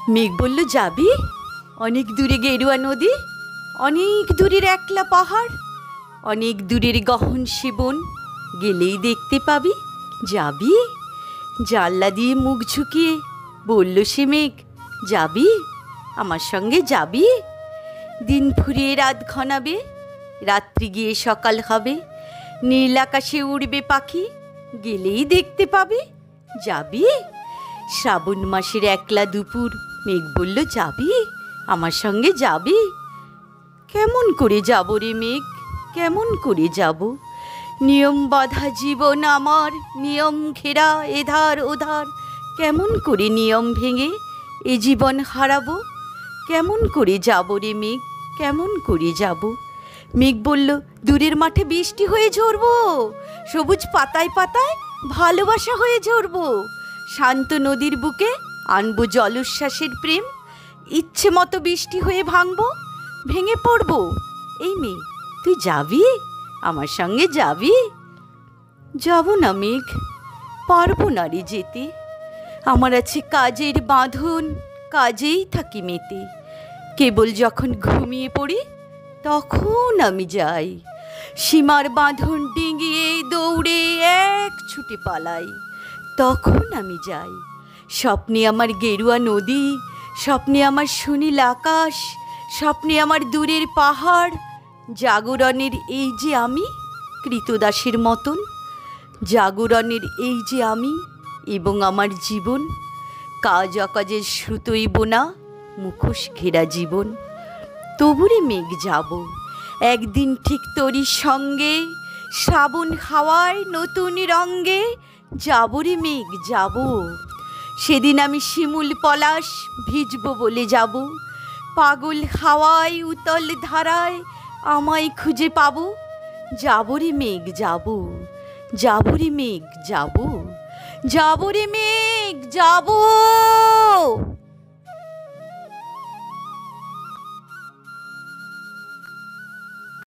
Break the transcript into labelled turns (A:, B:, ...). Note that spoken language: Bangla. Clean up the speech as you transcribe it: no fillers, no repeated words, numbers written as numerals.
A: মেঘ বলল, যাবি? অনেক দূরে গেরুয়া নদী, অনেক দূরের একলা পাহাড়, অনেক দূরের গহন সেবন, গেলেই দেখতে পাবি। যাবি? জানলা দিয়ে মুখ ঝুঁকিয়ে বলল সে মেঘ, যাবি? আমার সঙ্গে যাবি? দিন ফুরিয়ে রাত ঘনাবে, রাত্রি গিয়ে সকাল হবে, নীল আকাশে উড়বে পাখি, গেলেই দেখতে পাবি। যাবি? শ্রাবণ মাসের একলা দুপুর, মেঘ বলল, যাবি? আমার সঙ্গে যাবি? কেমন করে যাব রে মেঘ, কেমন করে যাব? নিয়ম বাঁধা জীবন আমার, নিয়ম ঘেরা এধার ওধার, কেমন করে নিয়ম ভেঙে এ জীবন হারাবো? কেমন করে যাব রে মেঘ, কেমন করে যাব? মেঘ বলল, দূরের মাঠে বৃষ্টি হয়ে ঝরবো, সবুজ পাতায় পাতায় ভালোবাসা হয়ে ঝরবো, শান্ত নদীর বুকে আনবো জলোচ্ছ্বাসের প্রেম, ইচ্ছে মতো বৃষ্টি হয়ে ভাঙবো, ভেঙে পড়বো। এই মেঘ, তুই যাবি? আমার সঙ্গে যাবি? যাব না মেঘ, পারবো না রে যেতে, আমার আছে কাজের বাঁধন, কাজেই থাকি মেতে, কেবল যখন ঘুমিয়ে পড়ি তখন আমি যাই, সীমার বাঁধন ডিঙিয়ে দৌড়ে এক ছুটে পালাই, তখন আমি যাই। স্বপ্নে আমার গেরুয়া নদী, স্বপ্নে আমার সুনীল আকাশ, স্বপ্নে আমার দূরের পাহাড়, জাগরণের এই যে আমি কৃতদাসের মতন, জাগরণের এই যে আমি এবং আমার জীবন, কাজ অকাজের শ্রুতই বোনা মুখোশ ঘেরা জীবন। তবুরে মেঘ যাব, একদিন ঠিক তোরই সঙ্গে, শ্রাবণ হাওয়ায় নতুন রঙ্গে, যাবো রে মেঘ যাব। সেদিন আমি শিমুল পলাশ ভিজব বলে যাব, পাগল হাওয়ায় উতল ধারায় আমায় খুঁজে পাবো। যাবো রে মেঘ যাব, যাবো রে মেঘ যাব, যাবো রে মেঘ যাব।